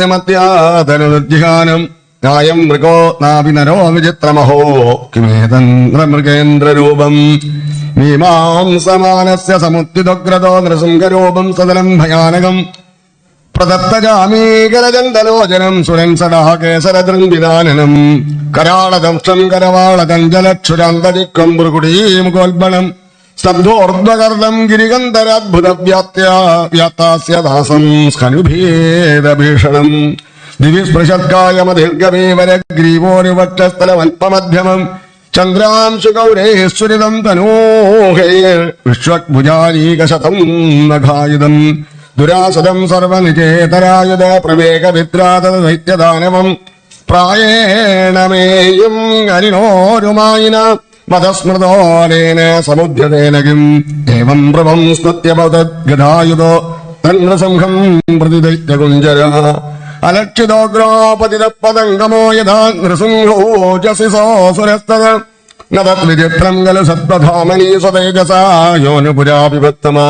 യമത്യാതനുജിഹാനം നായം മൃഗോ നാഭിനരോ വിചിത്രമഹോ കിമേതന്ത്രമൃഗേന്ദ്രരൂപം മീമാംസമാനസ്യ സമുദ്ധിതോഗ്രതോ നൃസിംഹരൂപം സദലം ഭയാനകം പ്രദത്തജാമീകരജന്തലോചനം സുരൻ സടാകേസരദൃംവിധാനനം കരാളദംഷ്ടം കരവാളകഞ്ചലക്ഷുരാന്തരിക്കം ഭൃകുടീമുഖോൽബണം സ്തബ്ധോർധ്വകർദം ഗിരിഗന്ധരാദ്ഭുതവ്യാത്താസ്യദാസം സ്കനുഭേദഭീഷണം ദിവ്യസ്പൃശത്കായമതിർഗമീവരഗ്രീവോരുവക്ഷസ്ഥലമൽപമധ്യമം ചന്ദ്രാംശുഗൗരേശ്വരിതം തനോഹേ വിശ്വക്ഭുജാനീകശതം നഖായുധം ദുരാസദം സർവനിചേതരായുധ പ്രവേഗവിദ്രാതദൈത്യദാനവം പ്രായേണമേയും അരിണോരുമായിന മതസ്മൃതോലേന സമുദ്യതേനകിം ഏവം പ്രഭം സ്തുത്യപതദ്ഗദായുധോ തന്നൃസിംഹം പ്രതിദൈത്യകുഞ്ചര അലക്ഷിതോഗ്രോപതിതപതംഗമോ യഥാ നൃസിംഹോജസിസോസുരസ്തദ നദത് വിചിത്രം ഖലു സത്വധാമനീ സ്വതേജസാ യോനുപുരാഭിവത്തമാ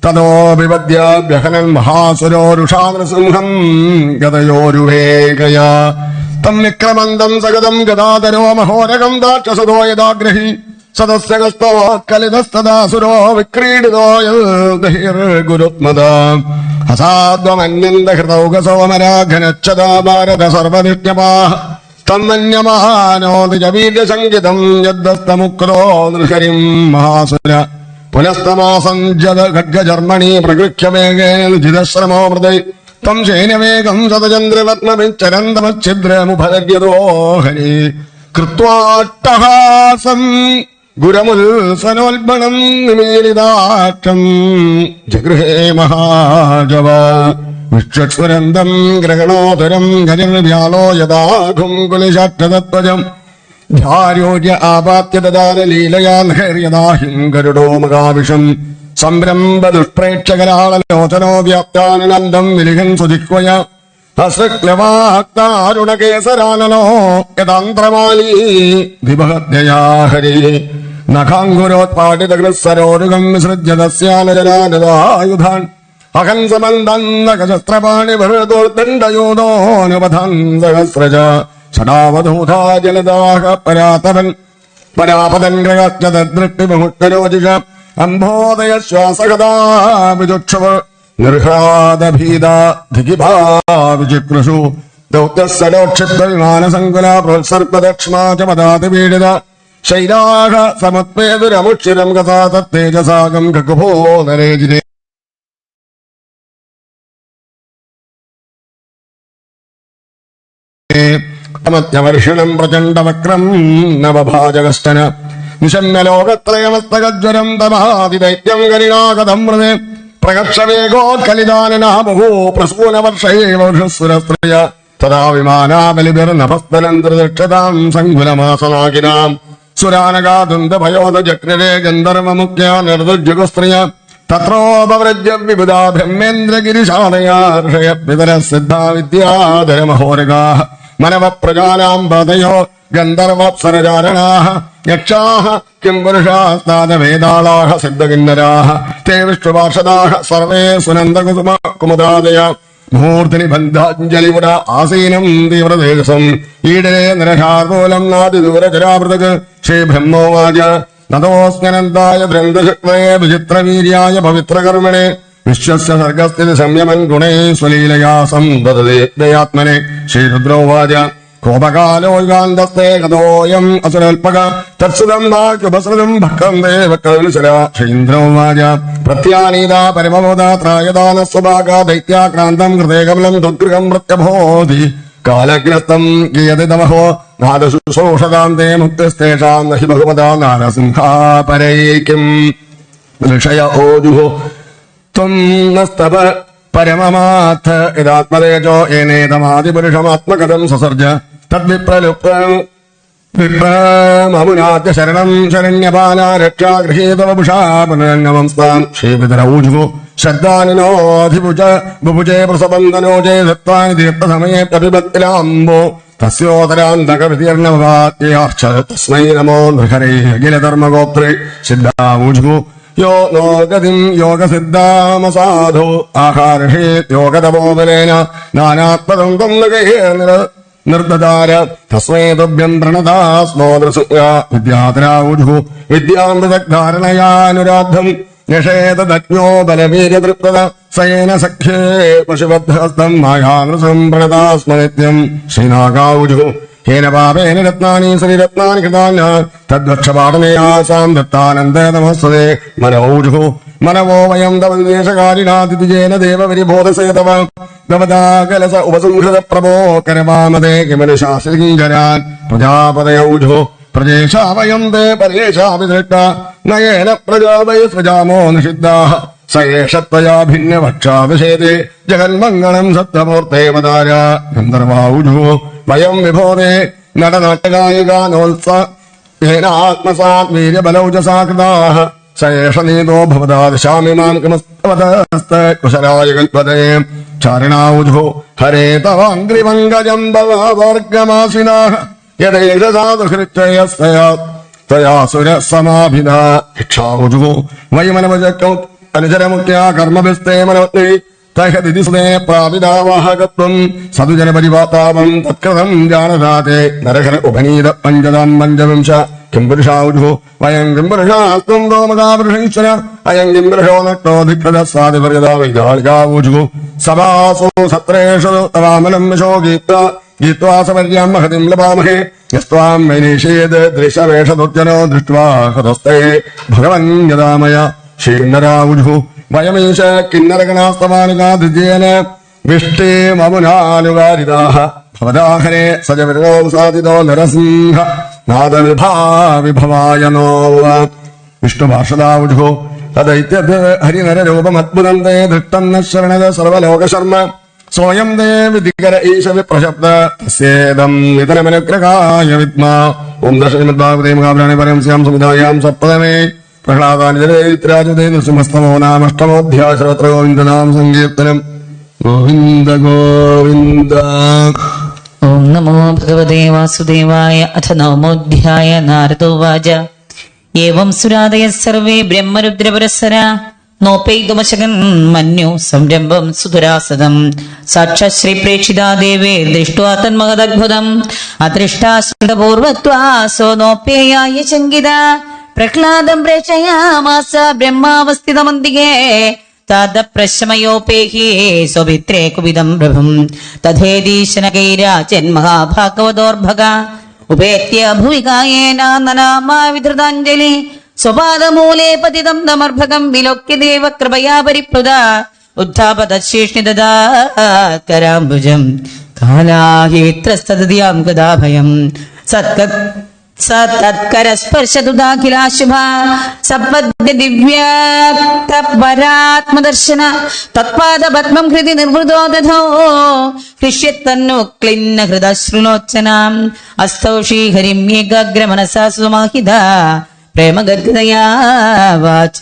തതോഭിവദ്യാഭ്യഹനൻ മഹാസുരോരുഷാ നൃസിംഹം ഗതയോരുവേഗയാ തം വിക്രമന്തം സഗതം ഗദാധരോ മഹോരകം ദാക്ഷസദോ യഥാഗ്രഹി സദസ്യകസ്തോത്കലിതസ്തദാസുരോ വിക്രീഡിതോ യൽദഹിർഗുരുത്മദ ഹസാദ്വമന്യന്തഹൃതൗകസോമരാഘനച്ഛദാ ഭാരത സർവനിത്യപാഃ തന്മന്യമാനോ നിജവീര്യസംഗീതം യദ്ദസ്തമുക്രോ നൃഹരിം മഹാസുര പുനസ്തമാസഞ്ജത ഖഡ്ഗജർമ്മണി പ്രഗൃഹ്യവേഗേന ജിതശ്രമോ മൃദൈ തം ശൈനവേഗം ശതചന്ദ്രപത്മവിച്ചരന്തമച്ഛിദ്രമുപര്യതോ ഹരി കൃത്വാട്ടഹാസം ഗുരമുൽസനോൽബണം നിമീലിതാക്ഷം ജഗൃഹേ മഹാജവ വിക്ഷുരന്തം ഗ്രഹണോധരം ഗജർവ്യാലോ യഥാഘും കുലിശാക്ഷതത്വജം ധാര്യോര്യ ആപാത്യദാനലീലയാ നഹര്യദാഹിം ഗരുഡോ മഹാവിഷം സംരംഭ ദുഷ്പ്രേക്ഷകരാളലോചനോ വ്യാപ്താനന്ദം വിലിഹൻ സുജിക്വയ ഹസ്രക്ലവാക്താരുണകേസരാനനോ യഥാന്ത്രമാലീ വിഭഹദ്യയാ ഹരി നഖാങ്കുരോത്പാടിതകൃത്സരോരുഗം വിസൃജ്യ തസ്യാനജനാനദായുധാൻ അഹംസമന്ദന്നകശസ്ത്രപാണി ഭരതോർദണ്ഡയോധോനുപധാൻ സഹസ്രജ ഷടാവധൂതാ ജലദാഹ പരാതപൻ പരാപതൻ ഗ്രഹദൃഷ്ടിമുക്തരോജിഷ അംബോദയ ശ്വാസഗതാവിചുക്ഷവ നിർഹാദഭീതാ ധികിഭാവിചിക്രുഷു ദൗത്യസരോക്ഷിപ്തവിമാനസങ്കുല പ്രോത്സർപ്പദക്ഷ്മാ ച പദാതിപീഡിത ശൈലാഹ സമത്വേതുരമുക്ഷിരം ഗതാ തത്തേജസാകം ഗഗുഭോ നരേജിരേ മധ്യവർഷിണം പ്രചണ്ഡവക്രം നവഭാജകഷ്ടന നിശമ്യലോകത്രയമസ്തകജ്വരം തമാതിദൈത്യം കരിണാകതം മൃതേ പ്രകർഷവേഗോത്കലിദാനനാമുഹൂ പ്രസൂനവർഷൈവസുരസ്ത്രയ തഥാ വിമാനാബലിഭിർനഭസ്തനന്ത്രദക്ഷതാം സങ്കുലമാസനാകിനാം സുരാനകാതുന്ദഭയോദജക്രേ ഗന്ധർവമുഖ്യ നിർദുജുഗസ്ത്രിയ തത്രോപവ്രജ്യ വിബുധാ ബ്രഹ്മേന്ദ്രഗിരിശാലയാ ഋഷയ പിതര സിദ്ധാ വിദ്യാധരമഹോരഗാഃ മനവ പ്രജാനാം പതയോ ഗന്ധർവപ്സരചാരണാഃ യക്ഷാഃ കിം പുരുഷാസ്താദവേദാളാഃ സിദ്ധകിന്നരാഃ തേ വിഷ്ണുപാർഷദാഃ സർവേ സുനന്ദകുസുമകുമുദാദയ മൂർത്തിനി ബന്ധാഞ്ജലിപുട ആസീനം തീവ്രതേജസം ഈടരേ നരശാർദൂലം നാദിദൂരചരാമൃതക് ശ്രീബ്രഹ്മോവാച നതോസ്മ്യനന്തായ ധൃന്ദശക്തയെ വിചിത്രവീര്യായ പവിത്രകർമ്മണേ വിശ്വസ്യ സർഗസ്ഥിതി സംയമൻ ഗുണേ സ്വലീലയാ സംവദതേ ദയാത്മനെ ശ്രീരുദ്രോവാച കോപകാലോ യുഗാന്തസ്തേ ഗതോയം അസുരൽപക തത്സുതം വാക്യുപസൃതം ഭക്കം ദേവകൽസര ശ്രീന്ദ്രോവാച പ്രത്യാനീതാ പരമബോധാത്രായദാനസ്വഭാഗാ ദൈത്യാക്രാന്തം ഹൃദയകമലം ത്വദ്ഗൃഹം പ്രത്യബോധി കാലഗ്രസ്തം ഗീയതി തമഹോ നാദശുശ്രൂഷതാന്തേ മുക്തസ്തേഷാം നഹി ബഹുമതാ നാരസിംഹാപരൈക്യം ഋഷയ ഓജുഹോ ത്വം നസ്തപ പരമമാഥ യഥാത്മതേജോ ഏനേതമാദിപുരുഷമാത്മകഥം സസർജ തദ്വിപ്രലുപ്രമുനാദ്യ ശരണം ശരണ്യപാനാ രക്ഷാ ഗൃഹീതവപുഷാ പുനരംഗമം സ്ഥാം ശ്രീപിതരൗജുഹു ശ്രദ്ധാനിനോധിഭുജ ബുഭുജേ പ്രസബന്ധനോജേ ദത്വാനി തീർത്ഥസമയേ പ്രതിപത്തിലാംബോ തസ്യോതരാന്തകവിതീർണവാക്യാർച്ച തസ്മൈ നമോ നൃഹരേ അഖിലധർമ്മഗോപ്ത്രേ സിദ്ധാഊജുഹു യോ നോ ഗതിം യോഗസിദ്ധാമസാധു ആഹാർഷേത് യോഗതപോബലേന നാനാത്മതം നിർദ്ദാര തസ്മൈ തുഭ്യം പ്രണതാസ്മോ വിദ്യാതരാവുജു വിദ്യാമൃതധാരണയാനുരാദ്ധം നിഷേധജ്ഞോ ബലവീര്യതൃപ്തത സയേന സഖ്യേ പശുബദ്ധഹസ്തം മായാനൃസം പ്രണതാസ്മ നിത്യം ശ്രീനാഗാവുജു ഹേന പാപേന രത്നാനി ശ്രീരത്നാനി കൃതാന്യ തദ്വക്ഷപാടനയാസാം ദത്താനന്ദതമസ്തേ മനോജു മനവോ വയം തവ വിദേശകാരിണാതിഥിജേന ദേവപരിബോധസേതവ ഭവതാകലസ ഉപസംഹൃത പ്രഭോ കരവാമതേ കിമനുശാസ്ത്രീകരാൻ പ്രജാപതയൗജോ പ്രജേശാവയം തേ പരേശാവിദൃഷ്ട നയേന പ്രജാവയ സൃജാമോ നിഷിദ്ധാഃ സയേഷത്വയാ ഭിന്നവക്ഷാവിഷേദേ ജഗന്മംഗളം സത്യമൂർത്തേ വദാര ഗന്ധർവാൗജോ വയം വിഭോദേ നടനടനായികാനോത്സേനാത്മസാത് വീര്യബലൗജസാ കൃതാഃ സയേഷ നീതോ ഭവതാ ദിശാമിമാം കിമസ്തവതസ്തേ കുശലായ കൽപ്പതേ ചാരണാൗജോ ഹരേ തവാംഗ്രിപങ്കജം ഭവവർഗമാസിനാഃ യഥേഷസാധുഹൃത്യയസ്തയാസുരസമാഭിധാ ഇക്ഷാവുജു വയമനവചക്രം അനുചരമുഖ്യാ കർമ്മഭിസ്തേ മനോത്നൈ തഹദിസ്നേ പ്രാപിതാവാഹകത്വം സതുജനപരിവാതാപം തത്കൃതം ജാനതാതേ നരഹര ഉപനീത പഞ്ചതാം പഞ്ചവിംശ കിം പുരുഷാവുജു വയം കിം പുരുഷാസ്ത്വം തോമകാപുരുഷീശ്വര അയം കിം പുരുഷോ നഷ്ടോധികൃതസാദിപര്യതാവൈകാളികാവുജു സഭാസു സത്രേഷു തവാമലം വിശോ ഗീത്വാ സമര്യാം മഹതിം ലഭാമഹേ യസ്ത്വാം വൈനീഷേത് ദൃശവേഷദുർജനോ ദൃഷ്ട്വാ ഹതസ്തേ ഭഗവൻ യദാമയ ശീർണരാവുജു വയമീശ കിന്നരഗണാസ്തവാനുകാധിജേന വിഷ്ടേമമുനാനുകാരിതാഃ ഭവദാഹരേ സജവിരോ സാധിതോ നരസിംഹ നാദവിഭാവിഭവായ നോ വിഷ്ണുഭാഷദാവുജു തദൈത്യദ് ഹരിനരരൂപമദ്ഭുതം തേ ദൃഷ്ടം ന ശരണത സർവലോകശർമ്മ സ്വയം ദേ വിധികര ഈശ വിപ്രശബ്ദ തസ്യേദം വിതനമനുഗ്രഹായ വിദ്മ ഓം ദശമദ്ഭാഗവതേ മഹാപുരാണേ പരംസ്യാം സംവിധായാം സപ്തമേ പ്രഹ്ലാദാനിതരാജുദേ നൃസിംഹസ്തമോ നാമഷ്ടമോധ്യായ സർവത്ര ഗോവിന്ദനാം സങ്കീർത്തനം ഗോവിന്ദ ഗോവിന്ദ. ഓം നമോ ഭഗവതേ വാസുദേവായ. അഥ നവമോധ്യായ. നാരദോവാച ഏവം സുരാദയഃ സർവേ ബ്രഹ്മരുദ്രപുരസ്സരാ നോപൈതുമശകൻ മന്യു സംരംഭം സുധുരാസദം സാക്ഷാത് ശ്രീ പ്രേക്ഷിതാ ദേവേ ദൃഷ്ട്വാ തന്മഹദദ്ഭുതം അദൃഷ്ടാശ്രിതപൂർവത്വാ സോ നോപേയായ ശങ്കിത പ്രഹ്ലാദം പ്രേക്ഷയാമാസ ബ്രഹ്മാവസ്ഥിതമന്തികേ തദപ്രശമയോപേഹി സ്വഭിത്രേ കുപിതം പ്രഭും തഥേദീശനകൈരാജന്മഹാഭാഗവതോർഭഗ ഉപേത്യ ഭുവികായേന നനാമാ വിധൃതാഞ്ജലി സ്വപാദമൂലേ പതിതം തമർഭകം വിലോക്യ ദേവ കൃപയാ പരിപ്ലുത ഉദ്ധാപതശേഷ്ണിദാകരാംബുജം കാലാഹിത്രസ്തദ്യാം ഗദാഭയം സത്കരസ്പർശതുദാഖിലാശുഭ സപദ്യ ദിവ്യാത്മദർശന തത്പാദപത്മം ഹൃദി നിർവൃതോ ദധോ ഹൃഷ്യത്തന്നു ക്ലിന്ന ഹൃദശ്രുലോചനാം അസ്തൗ ശ്രീഹരിം ഏകാഗ്രമനസാ സുമാഹിത പ്രേമഗദ്ഗതയാ വാച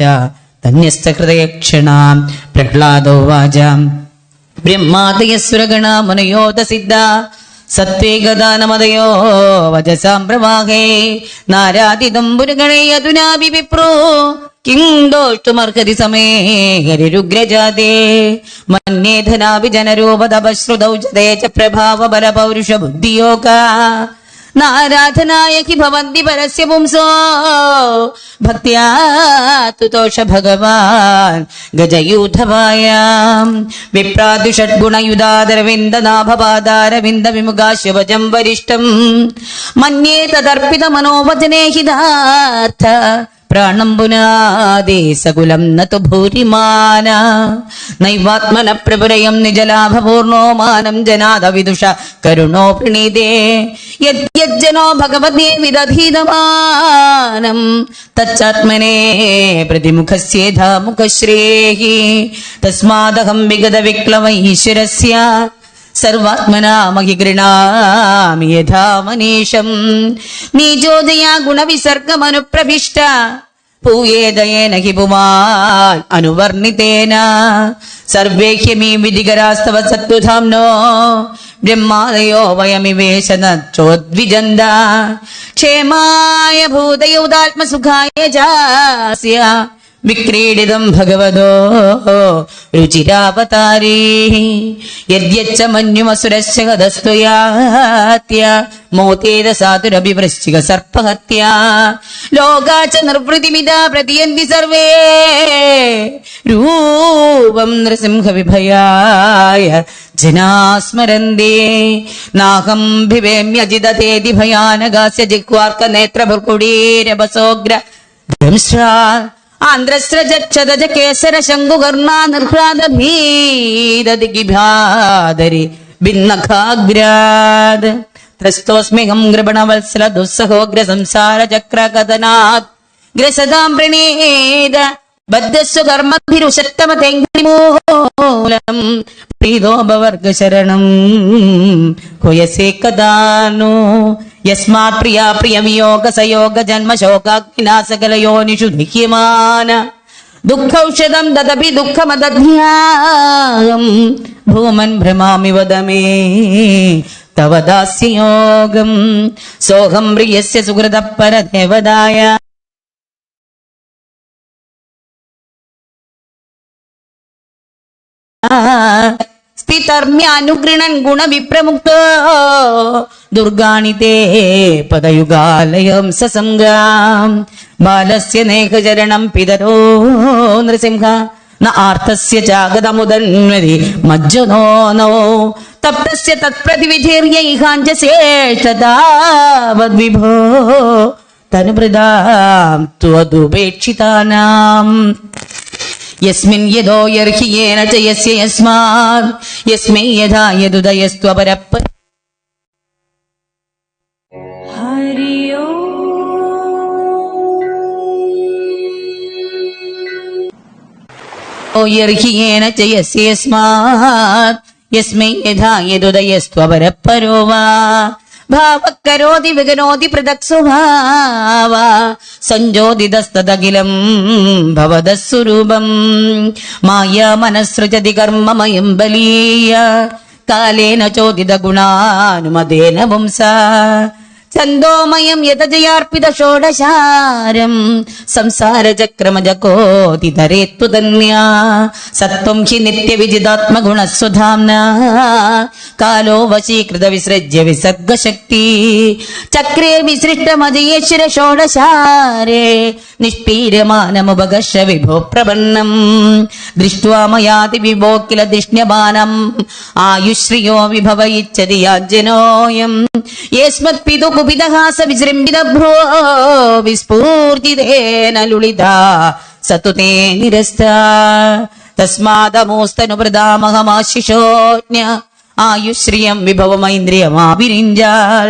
ധന്യസ്ഥഹൃദയക്ഷണാം. പ്രഹ്ലാദോ വാച ബ്രഹ്മാദയസുരഗണാ മുനയോദസിദ്ധ സത്വേ ഗദാനമദയോ വജസാം പ്രവാഹേ നാരാദിതം പുരഗണേ അധുനാഭി വിപ്രോ കിം ദോഷ്ടുമർഹതി സമേ ഹരിരുഗ്രജാതേ മന്യേ ധനാഭിജനരൂപതപശ്രുതൗ ജതേജ പ്രഭാവ ബല പൗരുഷ ബുദ്ധിയോഗ നാരാധനായ ഹി ഭവന്തി പരസ്യ പുംസോ ഭക്ത്യാ തുതോഷ ഭഗവാൻ ഗജയൂഥവായാം വിപ്രാദുഷഡ്ഗുണയുധാരവിന്ദനാഭപാദാരവിന്ദ വിമുഖാശുഭജം വരിഷ്ഠം മന്യേ തദർപ്പിത മനോവചനേ ഹിതാർത്ഥ പ്രാണം പുനാദേ സകുലം നതു ഭൂരിമാന നൈവാത്മന പ്രപുരയം നിജലാഭപൂർണോ മാനം ജനാദ വിദുഷ കരുണോ പ്രണീതേ യജ്ജനോ ഭഗവതേ വിദധീതമാനം തച്ചാത്മനേ പ്രതിമുഖസ്യേധാ മുഖശ്രേഹി തസ്മാദഹം വിഗത വിക്ലവ ഈശ്വരസ്യ സർവാത്മനാ മഹി ഗൃണാമി യഥാ മനീഷം നീജോദയാ ഗുണവിസർഗമനുപ്രഭിഷ്ട പൂയേദയേന ഹി പുമാൻ അനുവർണിതേന സർവേഹ്യമീ വിധികരാസ്തവ സത്വധാംനോ ബ്രഹ്മാദയോ വയമിവേശനോദ്വിജന്ത ക്ഷേമായ ഭൂതയൗദാത്മസുഖായ ജാസ്യ വിക്രീഡിതം ഭഗവതോ രുചിരാവതാരേ യദ്യച്ച മന്യുമസുരശ്ച ഹതസ്ത്വയാത്യ മോതേത സാതുരഭിവൃശ്ചിക സർപ്പഹത്യ ലോകാച നിർവൃതിമിതാ പ്രതിയന്തി സർവേ രൂപം നൃസിംഹവിഭയായ ജനാസ്മരന്തേ നാഹം ഭിവേമ്യജിതേതി ഭയാനകാസ്യ ജിഹ്വാർക്ക നേത്രഭുർക്കുടീരഭസോഗ്ര ദ്രംശ്രാ ആന്ത്രസ്രജക്ഷതജ കേസര ശങ്കുകർണാ നിർഹ്ലാദ ഭീദതിഗിഭാദരി ഭിന്നഖാഗ്രാദ് ത്രസ്തോസ്മ്യഹം കൃപണവത്സല ദുസ്സഹോഗ്ര സംസാര ചക്ര കഥനാത് ഗ്രസതാം പ്രണീത ബദ്ധസ്വ കർമ്മഭിരുഷത്തമതേംഗ്രിമൂലം പ്രീതോപവർഗ ശരണം കൊയസേ കഥാനോ യസ്മാത് പ്രിയാ പ്രിയ വിയോഗ സയോഗ ജന്മ ശോകാഗ്നിനാസകലയോനിഷു ദുഃഖ്യമാന ദുഃഖൌഷധം ദദപി ദുഃഖമദധ്യായം ഭൂമൻ ഭ്രമാമി വദമേ തവ ദാസ്യയോഗം സോഹം പ്രിയസ്യ സുഹൃത പരദേവതായ സ്ഥിതർമ്യാനുഗൃണൻ ഗുണവിപ്രമുക്തോ ദുർഗാണി തേ പദയുഗാലയം സസംഗാം ബാലസ്യ നേഹചരണം പിതരോ നൃസിംഹ ന ആർത്തസ്യ ചാഗതമുദന്വതി മജ്ജനോ നോ തപ്തസ്യ തത്പ്രതിവിധേര്യൈഹാഞ്ചശേഷതാവദ്വിഭോ തനുഭൃതാം ത്വദുപേക്ഷിതാനാം യസ്മിൻ യദോ യർഹിയേന ച യസ്യ യസ്മാത് യസ്മൈ യഥാ യദുദയസ്ത്വപരപ്പ ഹരി ഓ യർഹിയേന ച യസ്യ യസ്മാത് യസ്മൈ യഥാ യദുദയസ്ത്വപരപ്പരോ വാ ഭാവക്കരോതി വിഗനോതി പൃഥക് സ്വഭാവ സഞ്ജോതിതസ്തദഖിലം ഭവദസ്വരൂപം മായാ മനസ്സൃജതി കർമ്മമയം ബലീയ കാലേന ചോദിത ഗുണാനുമതേന പുംസാ ഛന്ദോമയം യതജയാർപ്പിത ഷോഡശാരം സംസാര ചക്രമജകോതിതരേത്തു തന്യാ സത്വം ഹി നിത്യവിജിതാത്മഗുണസ്വധാംനാ കാലോ വശീകൃത വിസൃജ്യ വിസർഗശക്തി ചക്രേ വിസൃഷ്ടമജയേശ്വര ഷോഡശാരേ നിഷ്പീരമാനമുപകർഷ വിഭോ പ്രപന്നം ദൃഷ്ട്വാ മയാതി വിഭോ കില ധിഷ്ണ്യമാനം ആയുശ്രിയോ വിഭവ ഇച്ഛതി യാഞ്ജനോയം യേസ്മത് പിതു കുപിതഹാസ വിജൃംഭിതഭ്രോ വിസ്ഫൂർജിതേന ലുളിതാ സതുതേ നിരസ്താ തസ്മാദമോസ്തനുപ്രദാമഹമാശിഷോജ്ഞ ആയുശ്രിയം വിഭവമൈന്ദ്രിയമാവിരിഞ്ചാൽ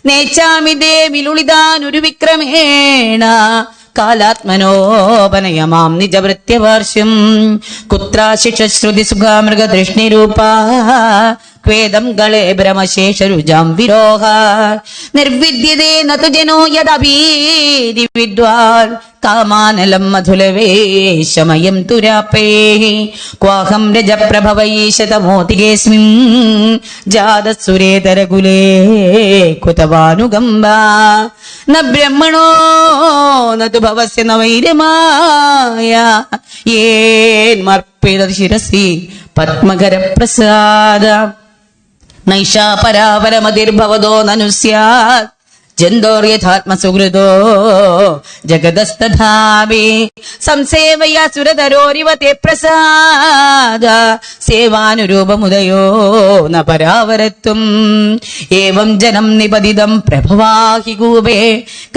നേച്ചാമി ദേവി ലുളിതാനുരു വിക്രമേണ കാലാത്മനോപനയമാം നിജവൃത്യവാർഷ്യം കുത്രാശിഷശ്രുതി സുഖാമൃഗതൃഷ്ണിരൂപാ ക്വേദം ഗളേ ഭ്രമശേഷരുജാം വിരോഹ നിർവിദ്യതേ നതു ജനോ യദഭീതി വിദ്വാൻ കാമാനലം മധുലവേശമയം തുരാപേഃ ക്വാഹം രജപ്രഭവൈശതമോതികേസ്മിൻ ജാതസുരേതരകുലേ കുതവാനുകമ്പാ ന ബ്രഹ്മണോ നതു ഭവസ്യ ന വൈരമായ യേന്മർപ്പിത ശിരസി പത്മകര പ്രസാദ നൈഷാ പരാപരമതിർഭവതോ നനു സ്യാത് ജന്തോർയഥാത്മസുഹൃദോ ജഗദസ്തധാവി സംസേവയാ സുരതരോരിവ തേ പ്രസാദ സേവാനുരൂപമുദയോ ന പരാവരത്വം ഏവം ജനം നിപതിതം പ്രഭവാഹി കൂപേ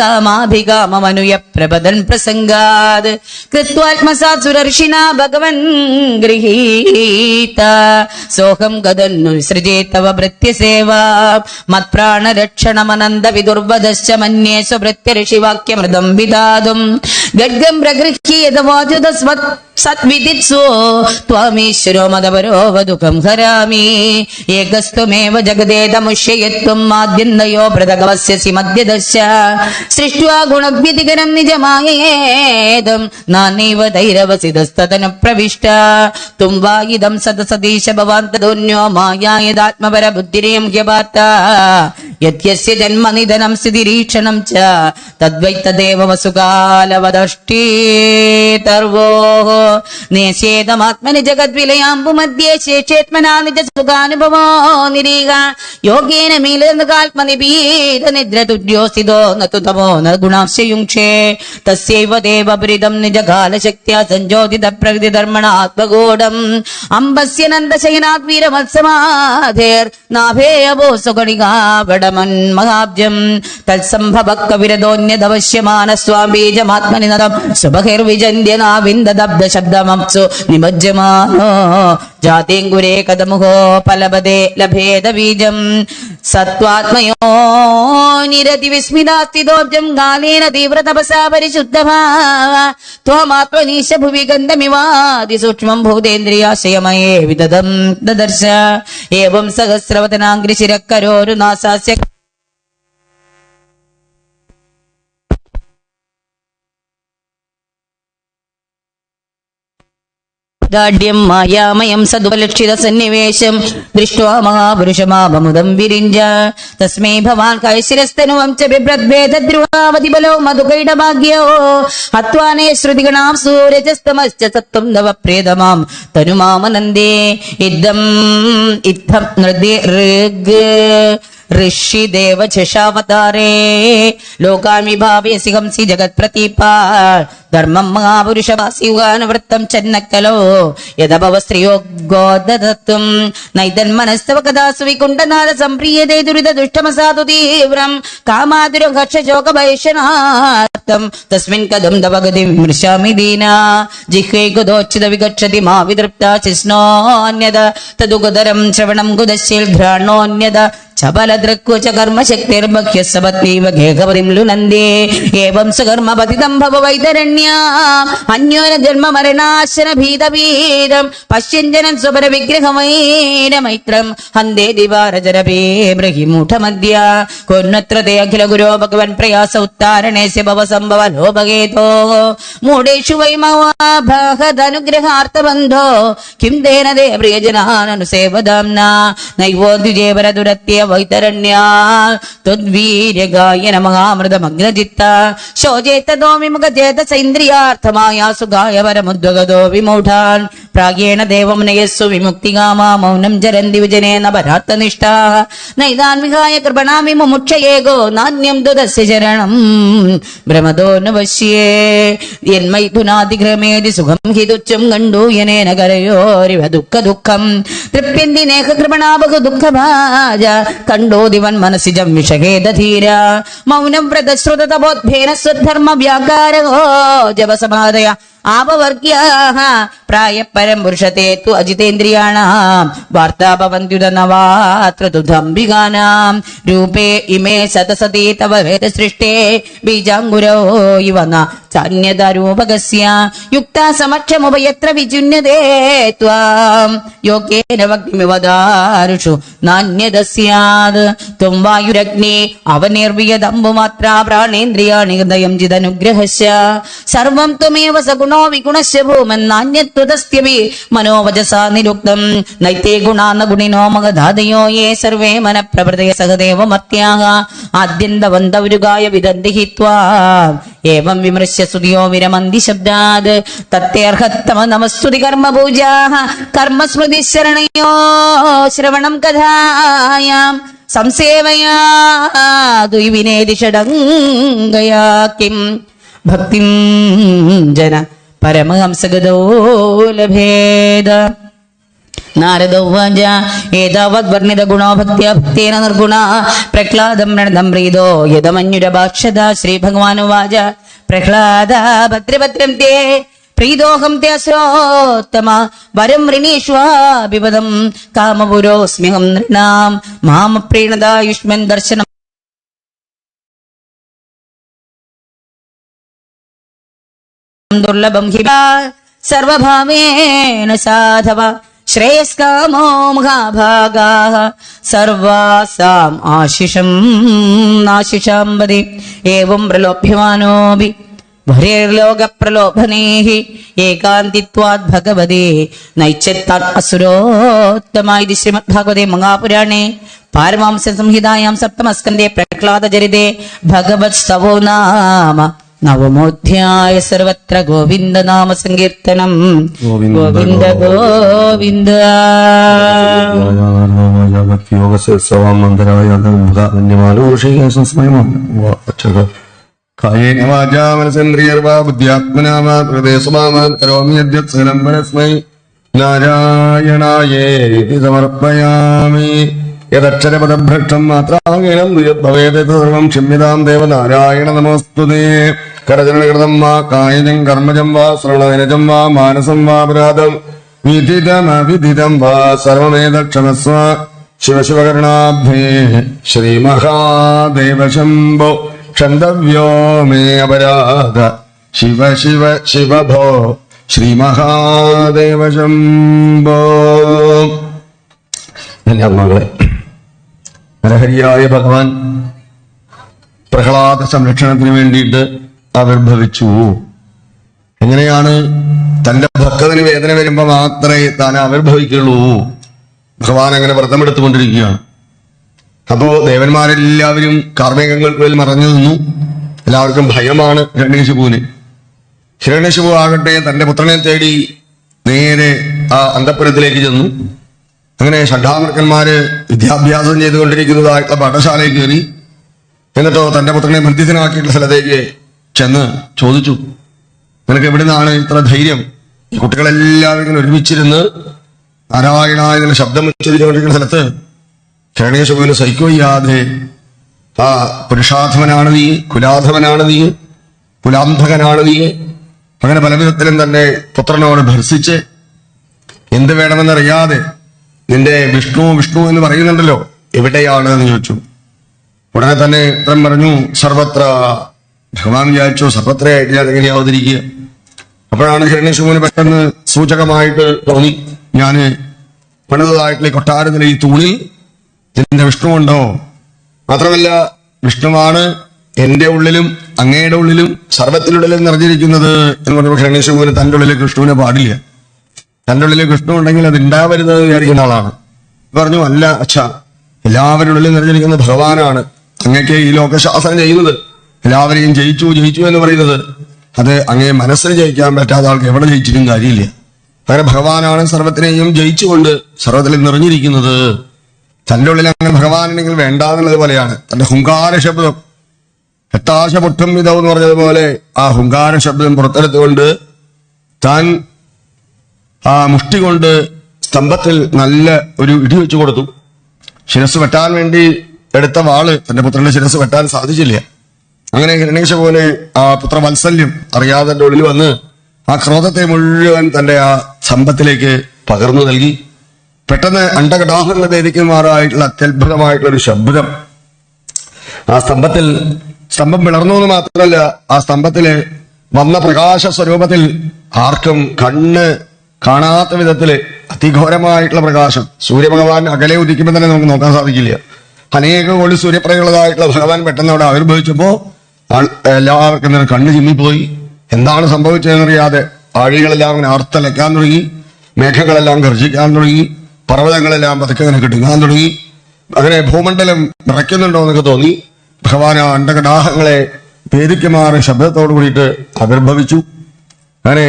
കാമാഭികാമമനുയ പ്രപദൻ പ്രസംഗാത് കൃത്വാത്മസാത് സുരർഷിണാ ഭഗവൻ ഗൃഹീത സോഹം ഗദന്നു വിസൃജേ തവ ഭൃത്യസേവാ മത്പ്രാണരക്ഷണമനന്ത വിദുർവ വദശ്ച മന്യേ സ്വഭൃത്യഋഷിവാക്യമൃതം വിദാതും ഗഡ്ഗം പ്രഗൃഹ്യേതവാചുതസ്മത് സത്വിദിത്സോ ത്വാമീശ്വരോ മദപരോ വദുഃഖം ഹരാമി ഏകസ്ത്വമേവ ജഗദേതമുഷ്യയത്വം ആദ്യന്തയോ പ്രതകവസ്യസി മധ്യദശ്ച സൃഷ്ട്വാ ഗുണവ്യതികരം നിജമായേദം നാനൈവ ധൈരവസിതസ്തതന പ്രവിഷ്ട തും വാ ഇദം സതസതീശ ഭവാൻ തദോന്യോ മായായദാത്മപര ബുദ്ധിരേം ഹ്യപാത്ത യദ്യസ്യ ജന്മനിധനം സ്ഥിതിരീക്ഷണം ച തദ്വൈ തദേവ വസുകാലവദഷ്ടീതർവോ നേശേതമാത്മനി ജഗദ്വിലയാമ്പു മധ്യേ ശേഷേത്മനാ നിജ സുഖാനുഭവോ നിരീഹ യോഗേന മീലകാത്മനിപീത നിദ്ര തുര്യോസിതോ നതു തമോ ന ഗുണാംശയുക്ഷേ തസ്യൈവ ദേവപരിതം നിജകാലശക്ത്യാ സഞ്ജോതിത പ്രകൃതി ധർമ്മണാത്മഗൂഢം അംബസ്യ നന്ദശയനാത് വീരമത്സമാധേർ നാഭേയവോ സുഗണികാവടമൻ മഹാബ്ജം തത്സംഭവക്കവിരതോന്യതവശ്യമാന സ്വാംബീജമാത്മനി നദം സുബഹിർവിജന്യനാവിന്ദദബ്ദ ശബ്ദമപ്സു നിമജ്ജമാനോ ജാതേങ്കുരേ കദമുഹോ ഫലപദേ ലഭേദ ബീജം സത്വാത്മയോ നിരതി വിസ്മിതാസ്തിദോബ്ജം ഗാനേന തീവ്രതപസാ പരിശുദ്ധഭാവ ത്വമാത്മനീശ ഭുവി ഗന്ധമിവാതി സൂക്ഷ്മം ഭൂതേന്ദ്രിയാശയമയേ വിദദം ദദർശ ഏവം സഹസ്രവദനാംഗ്രിശിരക്കരോരു നാസാസ്യ ദാഢ്യം മായാമയം സദുപലക്ഷിത സന്നിവേശം ദൃഷ്ട്വാ മഹാപുരുഷമാവമുദം വിരിഞ്ച തസ്മൈ ഭവാൻ കൈശിരസ്തനുവം ച ബിഭ്രദ്ഭേദദ്രുവാവതി ബലോ മധുകൈടഭാഗ്യോ ഹത്വാനേ ശ്രുതിഗണാം സൂരജസ്തമശ്ച സത്വം നവ പ്രിയതമാം തനുമാമനന്ദേ ഇദ്ധം ഋഗ് ഋഷിദേവ ചഷാവതാരേ ലോകാമി ഭാവയസി ഹംസി ജഗത് പ്രതീപാ ധർമ്മം മഹാപുരുഷവാസിയുഗാനവൃത്തം ചെന്നക്കലോ യഥഭവ സ്ത്രീയോ ഗോദതത്വം നൈതന്മനസ്തവ കഥാസു വികുണ്ഠനാഥ സംപ്രീയതേ ദുരിത ദുഷ്ടമസാധു തീവ്രം കാമാതുരം ഹർഷശോകഭൈഷണാർത്ഥം തസ്മിൻ കഥം തവഗതി വിമൃശാമി ദീന ജിഹ്വേ ഗുദോച്ഛിത വിഗച്ഛതി മാ വിതൃപ്ത ചിസ്നോന്യത തദുഗതരം ശ്രവണം ഗുദശീൽ ഘ്രാണോന്യത ചബലദൃക്വച കർമ്മശക്തിർഭക്ഷ്യസപത്നീവ ഗേഹപരിം ലുനന്ദേ ഏവം സുകർമ്മപതിതം ഭവ വൈതരണ്യാ അന്യോന ജന്മമരണാശന ഭീതഭീതം പശ്യഞ്ജനം സ്വപര വിഗ്രഹമൈരമൈത്രം ഹന്തേ ദിവാരജരപേ ബ്രഹിമൂഢമദ്യ കൊന്നത്ര തേ അഖില ഗുരോ ഭഗവൻ പ്രയാസ ഉത്താരണേസ്യ ഭവ സംഭവ ലോഭഗേതോ മൂഢേഷു വൈ മഹാഭാഗദനുഗ്രഹാർത്ഥബന്ധോ കിം തേന ദേ പ്രിയജനാനനുസേവദാംനാ നൈവോ ദ്വിജേവരദുരത്യ വൈതരണ്യാ ത്വദ്വീര്യഗായന മഹാമൃതമഗ്നജിത്ത ശോചേതോ വിമുഖചേത സൈന്ദ്രിയാർത്ഥമായ സുഖായ പരമുദ്വഗതോ വിമൂഢാൻ പ്രാഗേണ ദേവം നയസ്സു വിമുക്തികാമാ മൗനം ജരന്തി വിജനേന പരാർത്ഥനിഷ്ഠാ നൈതാൻ വിഹായ കൃപണാമി മുമുക്ഷയേകോ നാന്യം ദുദസ്യ ചരണം ഭ്രമദോ ന വശ്യേ യന്മൈഥുനാതിഗ്രമേതി സുഖം ഹി തുച്ഛം കണ്ടൂയനേന കരയോരിവ ദുഃഖ ദുഃഖം തൃപ്യന്തി നേഹ കൃപണാ ബഹു ദുഃഖഭാജ കണ്ടോ ദിവൻ മനസ്സിജം വിഷഹേദധീര മൗനം വ്രതശ്രുത തപോദ്ഭേന സ്വധർമ്മ വ്യാകാരോ ജപസമാദയ ആപവർഗ്യാഃ പ്രായപരം പുരുഷത്തെ തു അജിതേന്ദ്രിയാണാം വാർത്താ ഭവന്ത്യുതനവാത്രതുധംബികാനാം രൂപേ ഇമേ സതസതി തവ വേദസൃഷ്ടേ ബീജാങ്കുരോ ഇവ ന ചാന്യതരൂപകസ്യ യുക്താ സമക്ഷമുപയത്ര വിചുന്യതേ ത്വാം യോഗേന വഗ്നിമിവ ദാരുഷു നാന്യദസ്യാത് ത്വം വായുരഗ്നി അവനിർവിയദംബുമാത്രാ പ്രാണേന്ദ്രിയാണി ഹൃദയം ജിതനുഗ്രഹസ്യ സർവം ത്വമേവ സഗുണോ വിഗുണസ്യ ഭൂമന്നാന്യത്വതസ്ത്യവി മനോവചസാ നിരുക്തം നൈതേ ഗുണാന്ന ഗുണിനോ മഗധാദയോ യേ സർവേ മനഃപ്രവൃതയ സഹദേവമർത്യാഃ ആദ്യന്തവന്തവരുഗായ വിദന്തി ഹി ത്വാം ഏവം വിമൃശ്യ സ്തുതിയോ വിരമന്തി ശബ്ദാത് തത്തേർഹത്തമ നമസ്തുതി കർമ്മപൂജാഃ കർമ്മസ്മൃതി ശരണയോ ശ്രവണം കഥായാം സംസേവയാ ദുർവിനേതി ഷഡംഗയാ കിം ഭക്തിം ജന പരമഹംസഗതോ ലഭേദ നാരദോ വാച ഏതാവദ്വർണിത ഗുണോ ഭക്ത്യാ ഭക്തേന നിർഗുണ പ്രഹ്ലാദം പ്രണതം പ്രീതോ യദമന്യുരഭാക്ഷത ശ്രീ ഭഗവാനുവാച പ്രഹ്ലാദ ഭദ്രഭദ്രം തേ പ്രീതോഹം തേ അസ്രോത്തമ വരം ഋണീഷ്വാഭിപദം കാമപുരോസ്മ്യഹം നൃണാം മാമ പ്രീണതായുഷ്മൻ ദർശനം ദുർലഭം ഹി സർവഭാവേന സാധവ ശ്രേയസ്കാമോ മഹാഭാഗാഃ സർവാസാം ആശിഷം നാശിഷാംബതി ഏവം പ്രലോഭ്യമാനോപി ഭരേർലോകപ്രലോഭനേഹി ഏകാന്തിത്വാത് ഭഗവതേ നൈച്ഛത്താത് അസുരോത്തമ ഇതി ശ്രീമദ്ഭാഗവതേ മഹാപുരാണേ പാരമാംസ സംഹിതായാം സപ്തമസ്കന്ധേ പ്രഹ്ലാദചരിതേ ഭഗവത് സ്തവോ നാമ നവമോധ്യായ സർവത്ര ഗോവിന്ദ നാമ സങ്കീർത്തനം. ഗോവിന്ദ ഗോവിന്ദ. കായേന വാചാ മനസേന്ദ്രിയർവാ ബുദ്ധ്യാത്മനാ വാ ഹൃദയസ്വഭാവാൻ കരോമി യദ്യത് സകലം പരസ്മൈ നാരായണായേതി സമർപ്പയാമി. യദക്ഷരപദഭ്രഷ്ടം മാത്രാംഗീണം ദ്വയത് സർവം ക്ഷമ്യതാം ദേവനാരായണ നമോസ്തുതേ. കരചരണകൃതം വാ കായജം കർമ്മജം വാ ശ്രവണനജം വാ മാനസം വാ അപരാധം വിദിതമവിദിതം വാ സർവമേതക്ഷമസ്വ. ശിവശിവകരുണാബ്ധേ ശ്രീമഹാദേവ ശംഭോ ക്ഷന്തവ്യോ മേ അപരാധ ശിവ ശിവ ശിവഭോ ശ്രീമഹാദേവ ശംഭോ. ധന്യവാദങ്ങളെ, നരഹരിയായ ഭഗവാൻ പ്രഹ്ലാദ സംരക്ഷണത്തിന് വേണ്ടിയിട്ട് ആവിർഭവിച്ചു. എങ്ങനെയാണ്? തന്റെ ഭക്തന് വേദന വരുമ്പോ മാത്രമേ താൻ ആവിർഭവിക്കുള്ളൂ. ഭഗവാൻ അങ്ങനെ വ്രതമെടുത്തുകൊണ്ടിരിക്കുകയാണ്. അപ്പോ ദേവന്മാരെല്ലാവരും കാർമേഘങ്ങൾക്കുള്ളിൽ മറഞ്ഞു നിന്നു. എല്ലാവർക്കും ഭയമാണ് ഹിരണ്യകശിപുവിന്. ഹിരണ്യകശിപു ആകട്ടെ തന്റെ പുത്രനെ തേടി നേരെ ആ അന്തഃപുരത്തിലേക്ക് ചെന്നു. അങ്ങനെ ഷഡ്ഢാമൃക്കന്മാര് വിദ്യാഭ്യാസം ചെയ്തുകൊണ്ടിരിക്കുന്നതായിട്ടുള്ള പാഠശാലയിൽ കയറി. എന്നിട്ടോ തന്റെ പുത്രനെ ബന്ധിതനാക്കിയിട്ടുള്ള സ്ഥലത്തേക്ക് ചെന്ന് ചോദിച്ചു, നിനക്ക് എവിടെ നിന്നാണ് ഇത്ര ധൈര്യം? ഈ കുട്ടികളെല്ലാവരും ഒരുമിച്ചിരുന്ന് നാരായണ എന്നുള്ള ശബ്ദം ഉച്ചരിച്ചുകൊണ്ടിരിക്കുന്ന സ്ഥലത്ത് ഹിരണ്യകശിപുവിന് സഹിക്കുകയ്യാതെ, ആ പുരുഷാധമനാണ് നീ, കുലാധമനാണ് നീ, കുലാന്ധകനാണ് നീ, അങ്ങനെ പല വിധത്തിലും തന്നെ പുത്രനോട് ഭർസിച്ച് എന്ത് വേണമെന്നറിയാതെ നിന്റെ വിഷ്ണു വിഷ്ണു എന്ന് പറയുന്നുണ്ടല്ലോ, എവിടെയാണ് എന്ന് ചോദിച്ചു. ഉടനെ തന്നെ ഉത്തരം പറഞ്ഞു, സർവത്ര. ഭഗവാൻ വിചാരിച്ചു സർവത്രയായിട്ട് ഞാൻ എങ്ങനെ അവതരിക്കുക? അപ്പോഴാണ് ഹിരണ്യകശിപുവിന് പെട്ടെന്ന് സൂചകമായിട്ട് തോന്നി, ഞാന് പണിതതായിട്ടുള്ള കൊട്ടാരത്തിലെ ഈ തൂണിൽ നിന്റെ വിഷ്ണു ഉണ്ടോ? മാത്രമല്ല വിഷ്ണുവാണ് എന്റെ ഉള്ളിലും അങ്ങയുടെ ഉള്ളിലും സർവത്തിനുള്ളിലും നിറഞ്ഞിരിക്കുന്നത് എന്ന് പറഞ്ഞപ്പോൾ ഹിരണ്യകശിപുവിന് തന്റെ ഉള്ളിലേക്ക് വിഷ്ണുവിനെ പാടില്ല. തന്റെ ഉള്ളിലേക്ക് വിഷ്ണു ഉണ്ടെങ്കിൽ അത് ഉണ്ടാവരുന്നത് വിചാരിക്കുന്ന ആളാണ്. പറഞ്ഞു, അല്ല അച്ഛാ, എല്ലാവരുടെ ഉള്ളിലും നിറഞ്ഞിരിക്കുന്ന ഭഗവാനാണ്. അങ്ങക്ക് ഈ ലോകശാസനം ചെയ്യുന്നത്, എല്ലാവരെയും ജയിച്ചു ജയിച്ചു എന്ന് പറയുന്നത്, അത് അങ്ങേ മനസ്സിന് ജയിക്കാൻ പറ്റാത്ത ആൾക്ക് എവിടെ ജയിച്ചിട്ടും കാര്യമില്ല. അങ്ങനെ ഭഗവാനാണ് സർവത്തിനെയും ജയിച്ചുകൊണ്ട് സർവത്തിലും നിറഞ്ഞിരിക്കുന്നത്. തന്റെ ഉള്ളിൽ അങ്ങനെ ഭഗവാനുണ്ടെങ്കിൽ വേണ്ടാന്നുള്ളത് പോലെയാണ്. തന്റെ ഹുങ്കാര ശബ്ദം, ഹത്താശ പൊട്ടും വിധം എന്ന് പറഞ്ഞതുപോലെ ആ ഹുങ്കാര ശബ്ദം പുറത്തെടുത്തുകൊണ്ട് താൻ ആ മുഷ്ടി കൊണ്ട് സ്തംഭത്തിൽ നല്ല ഒരു ഇടി വെച്ചു കൊടുത്തു. ശിരസ് വെട്ടാൻ വേണ്ടി എടുത്ത വാള് തന്റെ പുത്രന്റെ ശിരസ് വെട്ടാൻ സാധിച്ചില്ല. അങ്ങനെ ഹിരണ്യകശിപുവിന് ആ പുത്രവത്സല്യം അറിയാതെ തന്റെ ഉള്ളിൽ വന്ന് ആ ക്രോധത്തെ മുഴുവൻ തന്റെ ആ സ്തംഭത്തിലേക്ക് പകർന്നു നൽകി. പെട്ടെന്ന് അണ്ടകടാഹങ്ങൾ ഭേദിക്കുമാറായിട്ടുള്ള അത്യത്ഭുതമായിട്ടുള്ള ഒരു ശബ്ദം ആ സ്തംഭം പിളർന്നു എന്ന് മാത്രമല്ല, ആ സ്തംഭത്തില് വന്ന പ്രകാശ സ്വരൂപത്തിൽ ആർക്കും കണ്ണ് കാണാത്ത വിധത്തില് അതിഘോരമായിട്ടുള്ള പ്രകാശം. സൂര്യഭഗവാൻ അകലെ ഉദിക്കുമ്പോൾ തന്നെ നമുക്ക് നോക്കാൻ സാധിക്കില്ല. അനേക കോടി സൂര്യപ്രകളുള്ളതായിട്ടുള്ള ഭഗവാൻ പെട്ടെന്ന് അവിടെ ആവിർഭവിച്ചപ്പോ എല്ലാവർക്കും തന്നെ കണ്ണ് ചിമ്മിപ്പോയി. എന്താണ് സംഭവിച്ചതെന്നറിയാതെ ആഴികളെല്ലാം അങ്ങനെ ആർത്തലയ്ക്കാൻ തുടങ്ങി, മേഘങ്ങളെല്ലാം ഗർജിക്കാൻ തുടങ്ങി, പർവ്വതങ്ങളെല്ലാം പതുക്കെ അങ്ങനെ കിടുങ്ങാൻ തുടങ്ങി. അങ്ങനെ ഭൂമണ്ഡലം നിറയ്ക്കുന്നുണ്ടോ എന്നൊക്കെ തോന്നി. ഭഗവാൻ ആ അണ്ടകടാഹങ്ങളെ ഭേദിക്കുമാറ് ശബ്ദത്തോടു കൂടിയിട്ട് ആവിർഭവിച്ചു. അങ്ങനെ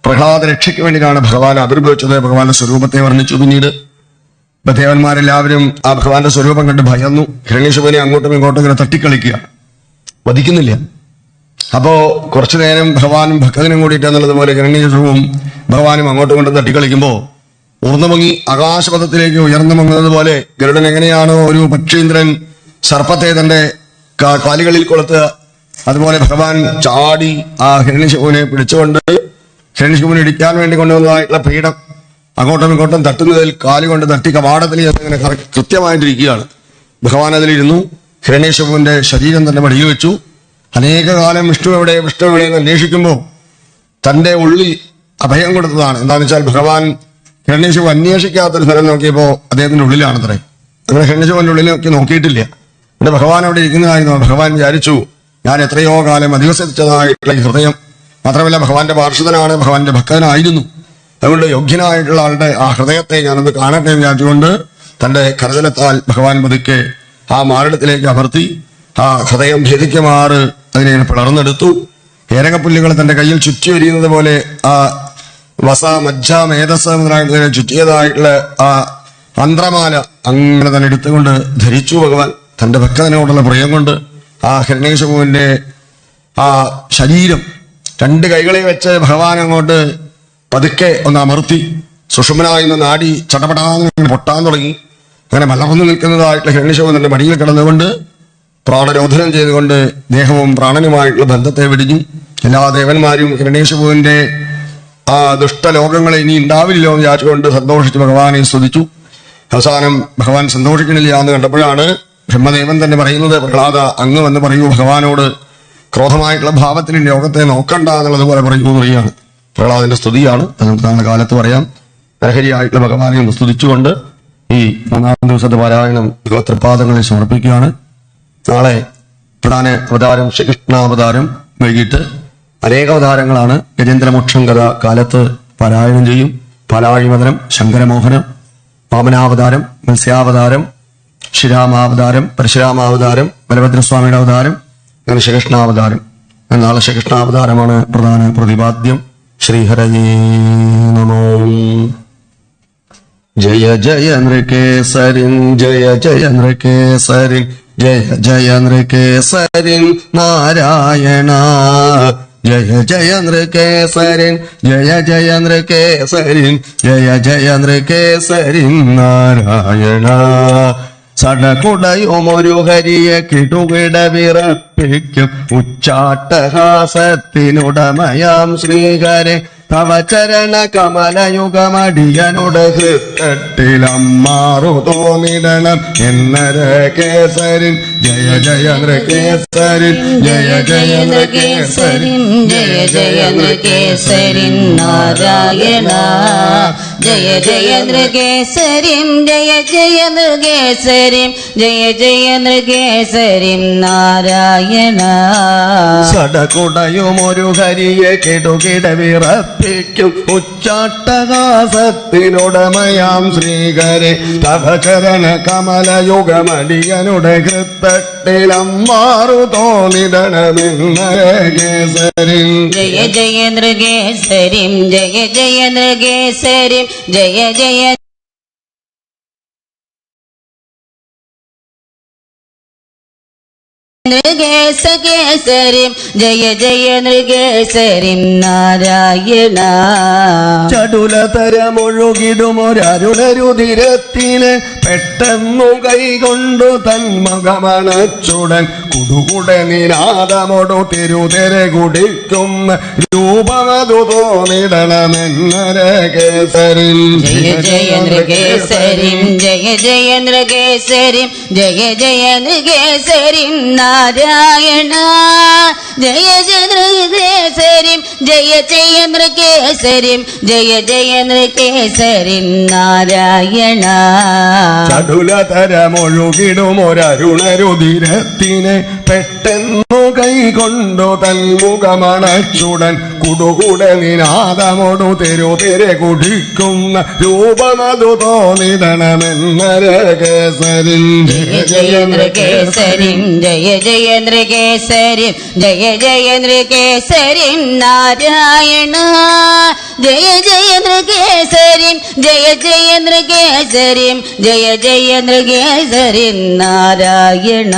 പ്രഹ്ലാദ രക്ഷയ്ക്ക് വേണ്ടിയിട്ടാണ് ഭഗവാൻ ആവിർഭവിച്ചത്. ഭഗവാന്റെ സ്വരൂപത്തെ വർണ്ണിച്ചു. പിന്നീട് ദേവന്മാരെല്ലാവരും ആ ഭഗവാന്റെ സ്വരൂപം കണ്ട് ഭയന്നു. ഹിരണ്യകശിപുവിനെ അങ്ങോട്ടും ഇങ്ങോട്ടും ഇങ്ങനെ തട്ടിക്കളിക്കുക, വധിക്കുന്നില്ല. അപ്പോ കുറച്ചു നേരം ഭഗവാനും ഭക്തനും കൂടിയിട്ട് എന്നുള്ളതുപോലെ ഹിരണ്യകശിപുവും ഭഗവാനും അങ്ങോട്ടും ഇങ്ങോട്ടും തട്ടിക്കളിക്കുമ്പോ ഊർന്നുമൊങ്ങി ആകാശപഥത്തിലേക്ക് ഉയർന്നു പൊങ്ങുന്നത് പോലെ ഗരുഡൻ എങ്ങനെയാണോ ഒരു പക്ഷീന്ദ്രൻ സർപ്പത്തെ തന്റെ കാലുകളിൽ കൊളുത്തുക, അതുപോലെ ഭഗവാൻ ചാടി ആ ഹിരണ്യകശിപുവിനെ പിടിച്ചുകൊണ്ട് ഹിരണ്യകശിപുവിനെ ഇടിക്കാൻ വേണ്ടി കൊണ്ടുവന്നതായിട്ടുള്ള പീഠം അങ്ങോട്ടും ഇങ്ങോട്ടും തട്ടുന്നതിൽ കാലുകൊണ്ട് തട്ടി കവാടത്തിൽ അങ്ങനെ കൃത്യമായിട്ടിരിക്കുകയാണ്. ഭഗവാൻ അതിലിരുന്നു. ഹിരണ്യകശിപുവിന്റെ ശരീരം തന്നെ മടിയിൽ വെച്ചു. അനേക കാലം വിഷ്ണു എവിടെ എന്ന് അന്വേഷിക്കുമ്പോൾ തന്റെ ഉള്ളിൽ അഭയം കൊടുത്തതാണ്. എന്താണെന്ന് വെച്ചാൽ ഭഗവാൻ ഹിരണ്യകശിപു അന്വേഷിക്കാത്തൊരു സ്ഥലം നോക്കിയപ്പോ അദ്ദേഹത്തിന്റെ ഉള്ളിലാണത്രേ. അങ്ങനെ ഹിരണ്യകശിപുവിന്റെ ഉള്ളിലൊക്കെ നോക്കിയിട്ടില്ല. എന്റെ ഭഗവാൻ അവിടെ ഇരിക്കുന്നതായിരുന്നു. ഭഗവാൻ വിചാരിച്ചു, ഞാൻ എത്രയോ കാലം അധിവസിച്ചതായിട്ടുള്ള ഈ ഹൃദയം, മാത്രമല്ല ഭഗവാന്റെ പാർഷദനാണ്, ഭഗവാന്റെ ഭക്തനായിരുന്നു, അതുകൊണ്ട് യോഗ്യനായിട്ടുള്ള ആളുടെ ആ ഹൃദയത്തെ ഞാനത് കാണട്ടെ എന്ന് വിചാരിച്ചുകൊണ്ട് തന്റെ കരതലത്താൽ ഭഗവാൻ പതുക്കെ ആ മാറിടത്തിലേക്ക് അമർത്തി ആ ഹൃദയം ഭേദിക്കുമാറ് അതിനെ പിളർന്നെടുത്തു. ഏരകപ്പുല്ലുകൾ തന്റെ കയ്യിൽ ചുറ്റി വരിയുന്നത് പോലെ ആ വസ മജ്ജ മേധസ് മുതലായിട്ടുള്ള ചുറ്റിയതായിട്ടുള്ള ആ മന്ത്രമാല അങ്ങനെ തന്നെ എടുത്തുകൊണ്ട് ധരിച്ചു ഭഗവാൻ. തന്റെ ഭക്തനോടുള്ള പ്രിയം കൊണ്ട് ആ ഹിരണ്യകശിപുവിന്റെ ആ ശരീരം രണ്ട് കൈകളെ വെച്ച് ഭഗവാൻ അങ്ങോട്ട് പതുക്കെ ഒന്ന് അമർത്തി സുഷുമ്നായിരുന്ന നാടി ചടപടാന്ന് പൊട്ടാൻ തുടങ്ങി. അങ്ങനെ മലർന്നു നിൽക്കുന്നതായിട്ടുള്ള ഹിരണ്യകശിപു തന്റെ മടിയിൽ കിടന്നുകൊണ്ട് പ്രാണരോധനം ചെയ്തുകൊണ്ട് ദേഹവും പ്രാണനുമായിട്ടുള്ള ബന്ധത്തെ വെടിഞ്ഞു. എല്ലാ ദേവന്മാരും ഹിരണ്യകശിപുവിന്റെ ആ ദുഷ്ടലോകങ്ങളെ ഇനി ഉണ്ടാവില്ലല്ലോ എന്ന് വിചാരിച്ചുകൊണ്ട് സന്തോഷിച്ച് ഭഗവാനെ സ്തുതിച്ചു. അവസാനം ഭഗവാൻ സന്തോഷിക്കണില്ല എന്ന് കണ്ടപ്പോഴാണ് ബ്രഹ്മദേവൻ തന്നെ പറയുന്നത്, പ്രഹ്ലാദ അങ്ങ് വന്ന് പറയൂ ഭഗവാനോട് ക്രോധമായിട്ടുള്ള ഭാവത്തിൽ ലോകത്തെ നോക്കണ്ട എന്നുള്ളതുപോലെ പറയൂ എന്ന് പറയുകയാണ്. പ്രഹ്ലാദന്റെ സ്തുതിയാണ്, അത് നമുക്ക് നാളെ കാലത്ത് പറയാം. നരഹരിയായിട്ടുള്ള ഭഗവാനെ ഒന്ന് സ്തുതിച്ചുകൊണ്ട് ഈ 3-ാം ദിവസത്തെ പാരായണം ഭഗവത്പാദങ്ങളിൽ സമർപ്പിക്കുകയാണ്. നാളെ പ്രധാന അവതാരം ശ്രീകൃഷ്ണാവതാരം, വൈകിട്ട് അനേകാവതാരങ്ങളാണ്. ഗജേന്ദ്രമോക്ഷം കഥ കാലത്ത് പാരായണം ചെയ്യും. പാലാഴിമതനം, ശങ്കരമോഹനം, വാമനാവതാരം, മത്സ്യാവതാരം, ശ്രീരാമാവതാരം, പരശുരാമാവതാരം, ബലഭദ്രസ്വാമിയുടെ അവതാരം, അങ്ങനെ ശ്രീകൃഷ്ണാവതാരം. നാളെ ശ്രീകൃഷ്ണാവതാരമാണ് പ്രധാന പ്രതിപാദ്യം. ശ്രീഹരയേ നമോ. ജയ ജയ നൃകേസരിൻ ജയ ജയ നൃകേസരിൻ ജയ ജയ നൃകേസരിൻ നാരായണ. ജയ ജയ നൃകേസരിൻ ജയ ജയ നൃകേസരിൻ ജയ ജയ നൃകേസരിൻ നാരായണ. സടകുടയുമൊരു ഹരിയെ കിടുകിട വിറപ്പിക്കും ഉച്ചാട്ടഹാസത്തിനുടമയാം ശ്രീഹരെ. തവ ചരണ കമലയുഗമടിയനുടെ ഹൃത്തട്ടിലമ്മാറു തോന്നിടണം എന്നരകേസരിൻ ജയ ജയ നൃകേസരിൻ ജയ ജയ നൃകേസരിൻ ജയ ജയ നൃകേസരിൻ നാരായണ. ജയ ജയ നൃകേസരിം ജയ ജയ നൃകേസരിം ജയ ജയ നൃകേസരിം നാരായണ. സടകുടയുമൊരു ഹരിയെ കിടുകിട വിറപ്പിക്കും ഉച്ചാട്ടഹാസത്തിനുടമയാം ശ്രീകരെ. തവ ചരണ കമലയുഗമടിയനുടെ ഹൃത്തട്ടിലമ്മാറു തോന്നിടണമെന്നരകേസരിൻ ജയ ജയ നൃകേസരിം ജയ ജയ നൃകേസരിം ജയ ജയ നൃകേസരിം ജയ ജയ നൃകേസരിം നാരായണ. ചടുലതരമൊഴുകിടുമൊരരുണരുതിരത്തിന് പെട്ടെന്നു കൈകൊണ്ടു തന്മുഖമണച്ചുടൻ കുടുകുട നിനാദമൊടു തിരുതെര കുടിക്കുന്ന രൂപമതു തോന്നിടണമെന്നരകേസരിൻ ജയ ജയ നൃകേസരിം ജയ ജയ നൃകേസരിം ജയ ജയ നൃകേസരിം നാരായണ. ജയ ജയ നൃകേസരിം ജയ ജയ നൃകേസരിം ജയ ജയ നൃകേസരിം നാരായണ. ചടുലതരമൊഴുകിടുമൊരരുണരുതിരത്തിനെ പെട്ടെന്നു കൈകൊണ്ടു തന്മുഖമണച്ചുടൻ കുടുകുട നിനാദമൊടു തെരുതെരെ കുടിക്കുന്ന രൂപമതു തോന്നിടണമെന്നരകേസരിൻ ജയ ജയ നൃകേസരിം ജയ ജയ നൃകേസരിം ജയ ജയ നൃകേസരിം നാരായണ. ജയ ജയ നൃകേസരിം ജയ ജയ നൃകേസരിം ജയ ജയ നൃകേസരിം നാരായണ.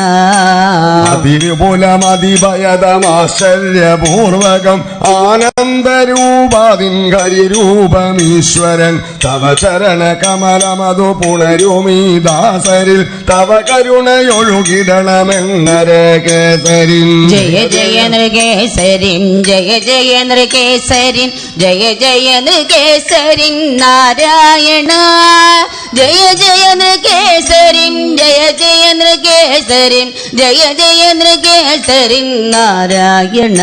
അതിരുപുലമതിഭയതമാശ്ചര്യപൂർവകം ആനന്ദരൂപാതിൻ ഹരിരൂപമീശ്വരൻ. തവ ചരണ കമലമതു പുണരുമീ ദാസരിൽ തവ കരുണയൊഴുകിടണമെന്നരകേസരിൻ ജയ ജയ നൃകേസരിം ജയ ജയ നൃകേസരിം ജയ ജയ നൃകേസരിം നാരായണ. ജയ ജയ നൃകേസരിം ജയ ജയ നൃകേസരിം നൃഗേസരിൻ ജയ ജയ നൃഗേസരിൻ നാരായണ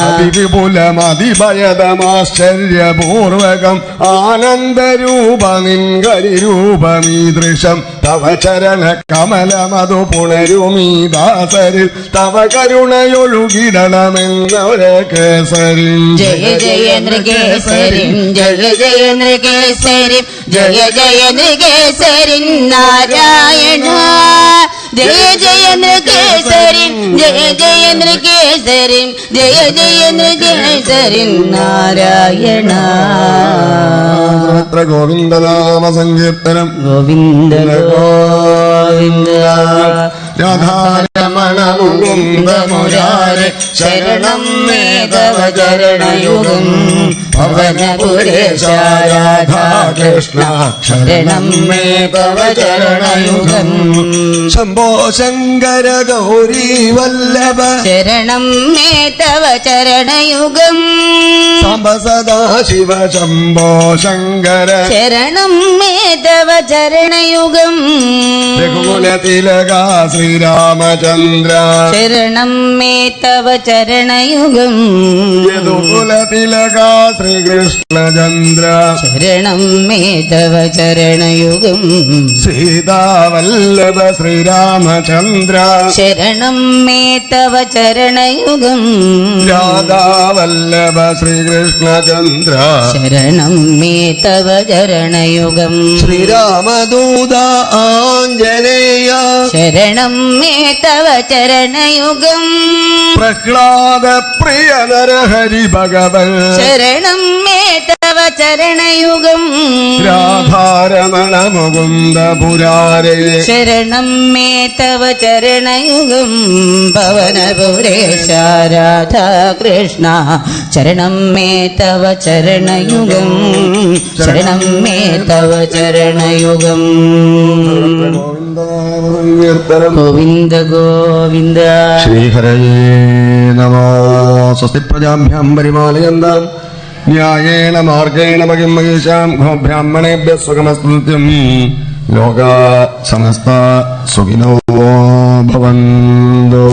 അതിവിപുലമതിഭയതമാശ്ചര്യപൂർവകം ആനന്ദരൂപ നിൻകരിരൂപമീദൃശം തവ ചരണ കമലമതു പുണരുമീ ദാസരിൽ തവ കരുണയൊഴുകിടണമെന്നൊരു കേസരിൻ ജയ ജയ നൃഗേസരിൻ ജയ ജയ നൃഗേസരിൻ ജയ ജയ നൃഗേസരിൻ നാരായണ ജയ ജയ നൃഗേസരിൻ ജയ ജയ നൃഗേസരിൻ ജയ ജയ നൃഗേസരിൻ നാരായണ ഗോവിന്ദനാമ സങ്കീർത്തനം ഗോവിന്ദ ഗോവിന്ദ രാധാരമണ മുകുന്ദ മുരാരെ ശരണം മേ തവ ചരണയുഗം ഭവനപുരേശ രാധാകൃഷ്ണ ശരണം മേ തവ ചരണയുഗം ശംഭോ ശങ്കര ഗൗരി വല്ലഭ ശരണം മേ തവ ചരണയുഗം സാംബ സദാശിവ ശംഭോ ശങ്കര ശരണം മേ തവ ചരണയുഗം രഘുകുല തിലക ശ്രീരാമചന്ദ്ര ശരണം മേ തവ ചരണയുഗം യദുകുല തിലക ശ്രീകൃഷ്ണചന്ദ്ര ശരണം മേ തവ ചരണയുഗം സീതാവല്ലഭ ശ്രീരാമചന്ദ്ര ശരണം മേ തവ ചരണയുഗം രാധാവല്ലഭ ശ്രീകൃഷ്ണചന്ദ്ര ശരണം മേ തവ ചരണയുഗം ശ്രീരാമദൂത ആഞ്ജനേയ ശരണം മേ തവ ചരണയുഗം പ്രഹ്ലാദ പ്രിയ നരഹരി ഭഗവൻ ശരണം മേ തവ ചരണയുഗം രാധാരമണ മുകുന്ദ പുരാരേ ശരണം മേ തവ ചരണയുഗം പവനപുരേശ രാധാകൃഷ്ണ ശരണം മേ തവ ചരണയുഗം ശരണം മേ തവ ചരണയുഗം ഗോവിന്ദ ഗോവിന്ദ ശ്രീഹരയേ നമോ സ്വസ്തി പ്രജാഭ്യാം പരിപാലയന്താം ന്യായേന മാർഗേണ മഹിം മഹേശാം ബ്രാഹ്മണേഭ്യഃ സുഖമസ്തുത്യം ലോകാ സമസ്ത സുഖിനോ ഭവന്തു.